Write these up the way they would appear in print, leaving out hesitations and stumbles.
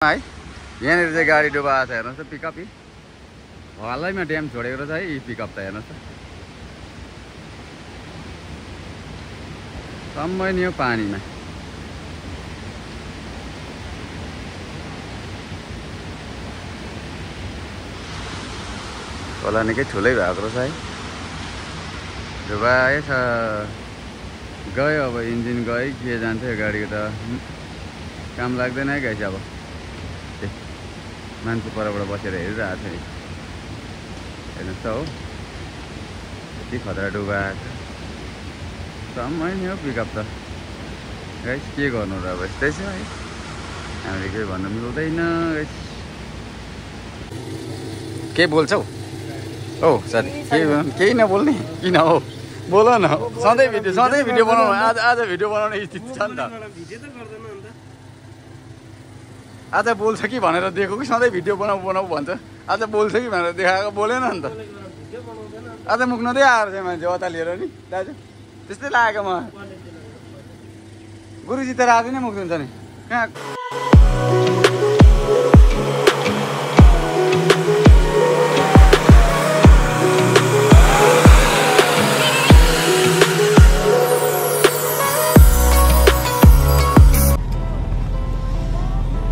है यहाँनिर चाहिँ गाडी डुबाएको छ हेर्नुहोस् त पिकअप हल्लैमा ड्याम छोडेको रहेछ है यी पिकअप त हेर्नुहोस् त सम्मै नि हो पानीमा खोला निकै ठुलै भएको रहेछ है डुबाएछ गयो अब इन्जिन गयो के जान्थ्यो गाडीको त काम लाग्दैन है गाइस अब मान्छे परबाट बसेर हेरिरहेको छ नि हेर्नुहोस् त हो यति खतरा डुबाएको समय नि हो पिकअप त गाइस के गर्नु र अब यस्तै छ है हामीले केही भन्नु मिल्दैन गाइस के बोल्छौ औ साथी केही नबोल्ने किन हो बोल न सधैँ भिडियो बनाउनु आज भिडियो बनाउने स्थिति छ नि त आज बोल्छ कि भनेर दिएको कि सधैँ भिडियो बनाऊ भन्छ आज बोल्छ कि भनेर देखाएको बोलेन नि त आज मुख नदै आएर चाहिँ मान्छे अता लिएर नि दाजु त्यस्तै लागेको म गुरुजी त आज नै मुख हुन्छ नि कहाँ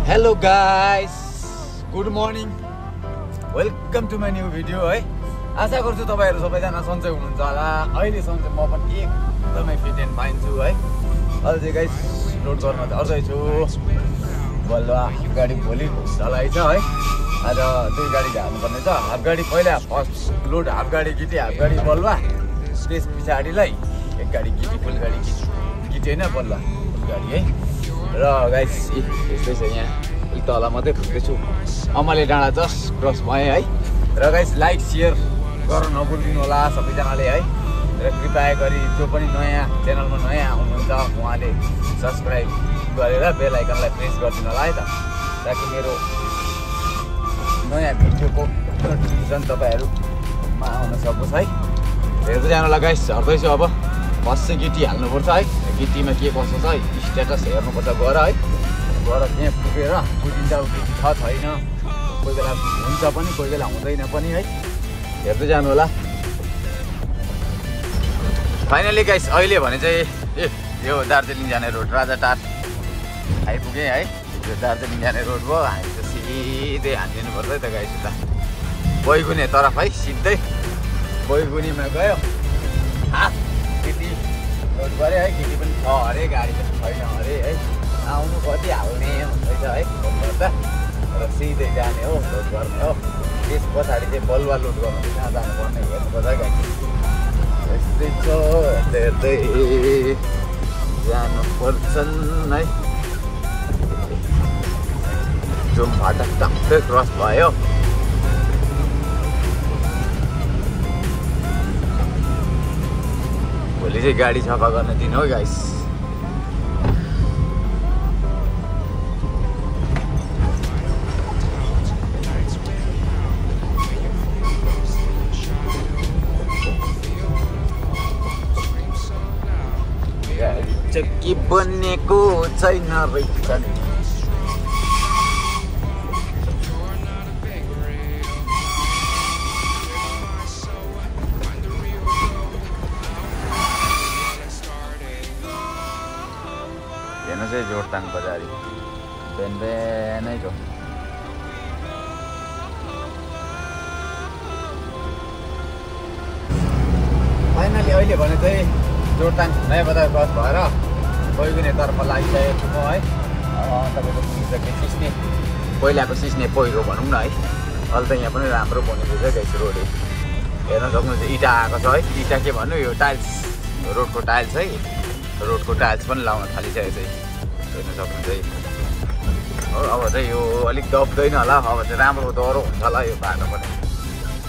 hello guys good morning welcome to my new video है आशा गर्छु तपाईँहरू सबैजना सन्चै हुनुहुन्छ होला अहिले सन्चै म पनि एकदमै फिट एन्ड फाइन छु है अहिले चाहिँ गाइस लोड गर्न झर्दैछु बल्ल गाडी भोलि ढलाइ छ है आज दुई गाडी झार्नुपर्ने छ हाफ गाडी पहिला फर्स्ट लोड हाफ गाडी गिटी हाफ गाडी बलुवा त्यस पछाडिलाई एक गाडी गिटी फुल गाडी गिटी होइन बलुवा फुल गाडी है र गाइस यस्तै छ यहाँ अलिक तल मात्रै पुग्दैछु अमले डाँडा जस्ट क्रस भएँ है र गाइस लाइक सेयर गर्न नभुलिदिनु होला सबैजनाले है र कृपया गरी जो पनि नयाँ च्यानलमा नयाँ हुनुहुन्छ उहाँले सब्सक्राइब गरेर बेल आइकनलाई प्रेस गरिदिनु होला है त ताकि मेरो नयाँ भिडियोको नोटिफिकेसन तपाईँहरूमा आउन सकोस् है हेर्दै जानु होला गाइस झर्दैछु अब फर्स्ट चाहिँ गिटी हाल्नुपर्छ है गिटीमा के कसो छ है स्ट्याटस हेर्नुपर्छ गएर है गएर त्यहाँ पुगेर बुझिन्छ गिटी छ छैन कोही बेला हुन्छ पनि कोही बेला हुँदैन पनि है हेर्दै जानु होला फाइनली गाइस अहिले भने चाहिँ यो दार्जिलिङ जाने रोड राजाटार आइपुगेँ है यो दार्जिलिङ जाने रोड भयो हामी त सिधै हानिदिनु पर्छ है त गाइस उता बैगुने तरफ है सिधै बैगुनीमा गयो गिटी लोड गऱ्यो है गिटी पनि छ अरे गाडी पनि छैन अरे है आउनु कति हाल्ने भन्दैछ है फोन गर्दा र सिधै जाने हो लोड गर्ने हो त्यस पछाडि चाहिँ बलुवा लोड गर्नु कहाँ जानुपर्ने हेर्नुपर्छ गाडी यस्तै छ हेर्दै जानुपर्छन् है जुम फाटक टक्कै क्रस भयो भोलि चाहिँ गाडी सफा गर्न दिन हो गाइस चक्की बनेको छैन रहेछ नि चाहिँ जोरथाङ बजारी बिहानै छ फाइनली अहिले भने चाहिँ जोरथाङ नयाँ बजार क्रस भएर बैगुनेतर्फ लागिसकेको म है तपाईँको पुगिसके सिस्ने पहिलाको सिस्ने पहिरो भनौँ न है अहिले त यहाँ पनि राम्रो बनेको छ गाइस रोड हेर्न सक्नुहुन्छ इँटा आएको छ है इँटा के भन्नु यो टाइल्स रोडको टाइल्स है रोडको टाइल्स पनि लाउन थालिसकेको छ हेर्न सक्नुहुन्छ है अब चाहिँ यो अलिक दब्दैन होला अब चाहिँ राम्रो डह्रो हुन्छ होला यो बाटो पनि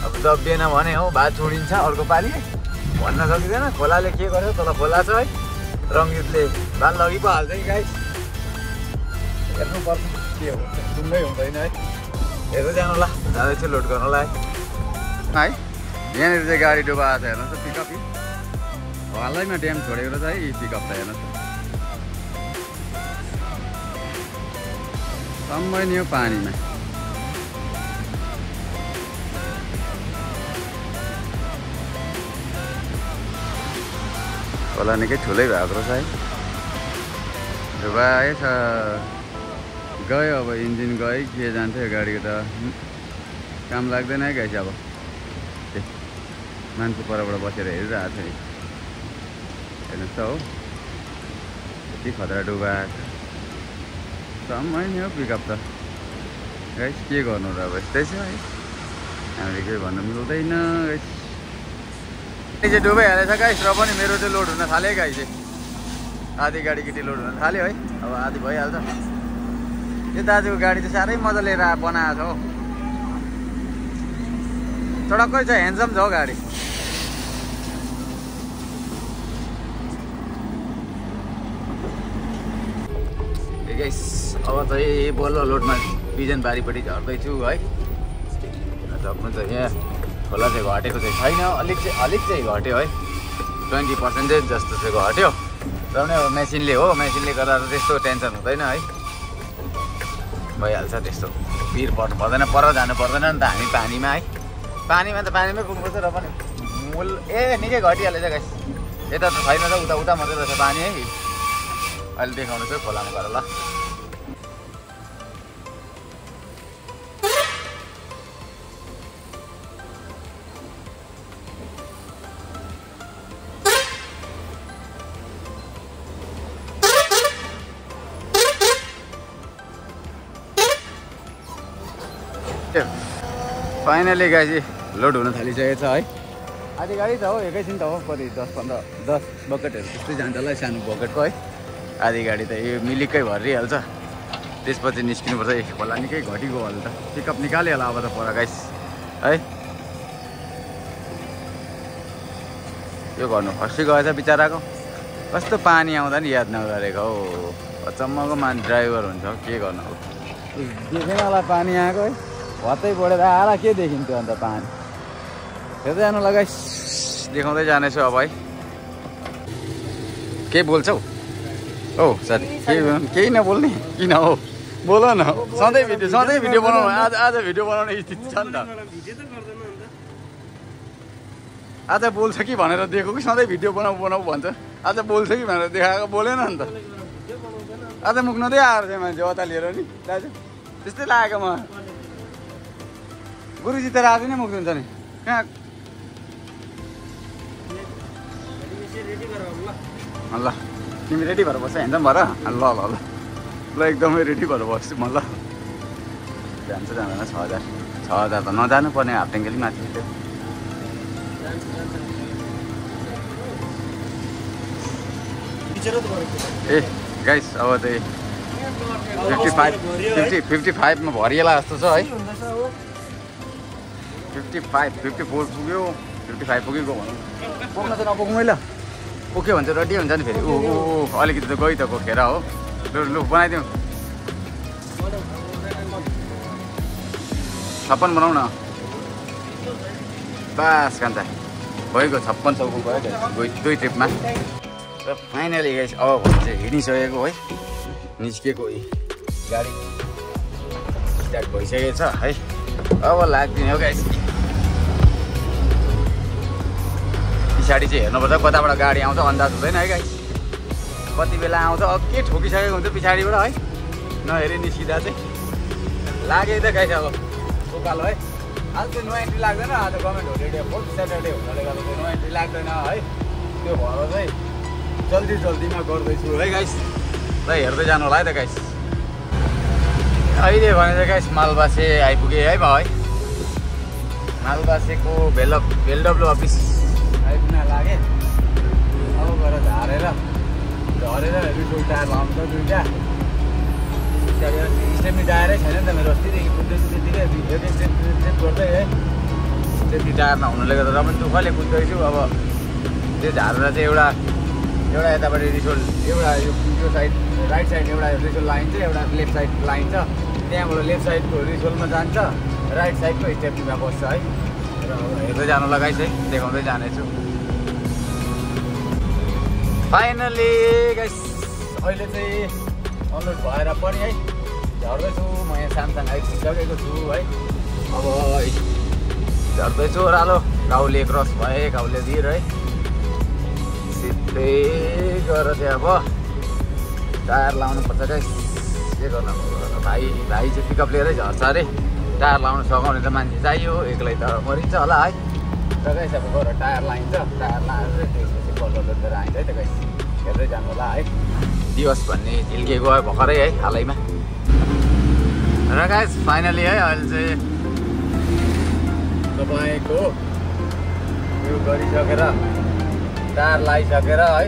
अब दबिएन भने हो भात छोडिन्छ अर्को पालि भन्न सकिँदैन खोलाले के गर्यो तल खोला छ है रङ्गितले भात लगि पो हाल्छ कि गाइस हेर्नुपर्छ के हुन्छ सुन्दै हुँदैन है हेर्दै जानु होला जाँदैछु लोड गर्नलाई है यहाँनिर चाहिँ गाडी डुबाएको छ हेर्नुहोस् त पिकअप हल्लैमा ड्याम छोडेको रहेछ है यी पिकअप त हेर्नुहोस् सम्मै नि हो पानीमा। खोला निकै ठुलै भएको रहेछ है। डुबाएछ गयो अब इन्जिन गयो के जान्छ यो गाडीको त काम लाग्दैन है गाइस। अब मान्छे परबाट बसेर हेरिरहेको छ नि हेर्नुहोस् त हो यति खतरा डुबाएको समय नि हो पिकअप त गाइस। के गर्नु र अब यस्तै छ है हामीले केही भन्नु मिल्दैन गाइस। चाहिँ डुबाइहालेछ गाइस र पनि मेरो चाहिँ लोड हुन थाल्यो गाइस। आधी गाडी केटी लोड हुन थाल्यो है। अब आधी भइहाल्छ। यो दाजुको गाडी चाहिँ साह्रै मजा लिएर बनाएको छ हौ। चडक्कै छ ह्यान्डसम छ हौ गाडी। गाइस अब चाहिँ बल्ल लोडमा बिजनबारीपट्टि झर्दैछु है। सक्नुहुन्छ यहाँ खोला चाहिँ घटेको चाहिँ छैन। अलिक चाहिँ घट्यो है। 20% जस्तो चाहिँ घट्यो। र पनि अब मेसिनले हो मेसिनले गर्दा त्यस्तो टेन्सन हुँदैन है। भइहाल्छ त्यस्तो भिर पर्नु पर्दैन पर जानु पर्दैन नि त हामी पानीमा है। पानीमा त पानीमै पुग्नुपर्छ र पनि मूल निकै घटिहालेछ गाइस। यता त छैन त उता मात्रै रहेछ पानी है। अहिले देखाउनु चाहिँ खोलामा गएर ल। फाइनली गाडी लोड हुन थालिसकेको छ है। आधी गाडी त हो एकैछिन त हो कति 10 बकेटहरू त्यस्तै जान्छ होला सानो बकेटको है। आधी गाडी त यो मिलिकै भरिहाल्छ। त्यसपछि निस्किनुपर्छ। खोला निकै घटिगयो होला त पिकअप निकाल्यो होला अब त पर गाइस है। यो गर्नु फर्सी गएछ बिचराको। कस्तो पानी आउँदा नि याद नगरेको हौ। अचम्मको ड्राइभर हुन्छ के गर्नु अब। देखेन होला पानी आएको है। भत्तै बढेर आएर के देखिन्थ्यो अन्त पानी। हेर्दै जानु लगाइस देखाउँदै जानेछु अब है। के बोल्छौ औ साथी केही नबोल्ने किन हो बोल न। सधैँ भिडियो बनाउनु आज भिडियो बनाउने स्थिति छ नि त। आज बोल्छ कि भनेर दिएको कि सधैँ भिडियो बनाऊ भन्छ। आज बोल्छ कि भनेर देखाएको बोलेन नि त। आज मुख नदै आएर चाहिँ मान्छे अता लिएर नि दाजु त्यस्तै लागेको म। गुरुजी त आज नै मुख हुन्छ नि कहाँ। ल तिमी रेडी भएर बस्छ हेर्छ भएर ल ल ल ल एकदमै रेडी भएर बस्छु म। ल जान्छ जाँदैन 6000 त नजानु पर्ने हाफ ट्याङ्की अलिक माथि थियो। ए गाइस अब चाहिँ 55मा भरिएला जस्तो छ है। 54 पुग्यो 55 पुगेको भनौँ। पुग्न चाहिँ नपुग्नु है ल। पुग्यो भने चाहिँ रेडी हुन्छ नि फेरि। अलिकति त गइ त कोखेर हो। लु बनाइदिउँ 56 बनाऊ न बास कान्छा। भइगयो 5600को गयो दुई ट्रिपमा। र फाइनली गाइस अब चाहिँ हिँडिसकेको है। निस्केको गाडी स्टार्ट भइसकेको छ है। अब लाग्दिने हो गाइस। पछाडि चाहिँ हेर्नुपर्छ कताबाट गाडी आउँछ अन्दाज हुँदैन है गाइस। कति बेला आउँछ के ठोकिसकेको हुन्छ पछाडिबाट है। नहेरी निस्किँदा चाहिँ लाग्यो त गाइस। अब उकालो है। आज चाहिँ नो एन्ट्री लाग्दैन। आज गभर्मेन्ट होलिडे 4th स्याटरडे हुनाले गर्दा चाहिँ नो एन्ट्री लाग्दैन है। त्यो भएर चाहिँ जल्दीमा गर्दैछु है गाइस। ल हेर्दै जानु होला है त गाइस। अहिले भने चाहिँ गाइस मालबासे आइपुगे है भाइ। मालबासेको भेलडब्लु अफिस आइपुग्न लागे। अब गएर झारेर रिसोल टायर लाउँछ दुईवटा। स्टेपनी टायरै छैन नि त मेरो। अस्तिदेखि कुद्दैछु त्यतिकै हेभी स्टेप गर्दै है। स्टेपनी टायर नहुनुले गर्दा र पनि दुःखले कुद्दैछु। अब त्यो झारेर चाहिँ एउटा यतापट्टि रिसोल एउटा यो साइड राइट साइड एउटा रिसोल लाइन छ एउटा लेफ्ट साइड लाइन छ। त्यहाँबाट लेफ्ट साइडको रिसोलमा जान्छ राइट साइडको स्टेपनीमा बस्छ है। र हेर्दै जानु लगाइस है देखाउँदै जानेछु। फाइनली गाइस अहिले चाहिँ अनलोड भएर पनि है झर्दैछु म यहाँ सामसाङ आइपुगिसकेको छु है। अब झर्दैछु ओह्रालो काउले क्रस भए काउले दिर है सिधै गएर चाहिँ अब टायर लाउनु पर्छ गाइस। के गर्नु भाइ चाहिँ पिकअप लिएरै झर्छ अरे। टायर लाउनु सघाउने त मान्छे चाहियो, एक्लै त मरिन्छ होला है। र गाइस अब गएर टायर लाइन्छ, टायर लाएर चाहिँ त्यसपछि बल्ल लिएर आइन्छ है त गाइस। हेर्दै जानु होला है। दिवस भन्ने झिल्के गयो भर्खरै है हालैमा। र गाइस फाइनली है अहिले चाहिँ तपाईँको यो गरिसकेर टायर लगाइसकेर है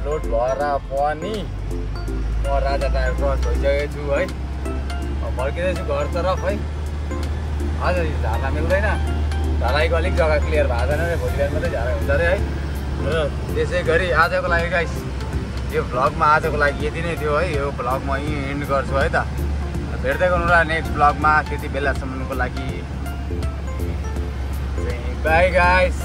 लोड भएर पनि म राजा टायर क्रस भइसकेको छु है। फर्किँदैछु घरतर्फ है। आज झार्न मिल्दैन, ढलाइको अलिक जग्गा क्लियर भएको छैन रे, भोलि बिहान मात्रै झारा हुन्छ अरे है। र त्यसै गरी आजको लागि गाइस यो भ्लगमा आजको लागि यति नै थियो है। यो भ्लग म यहीँ एन्ड गर्छु है त। भेट्दै गर्नु र नेक्स्ट भ्लगमा। त्यति बेलासम्मको लागि बाई गाइस।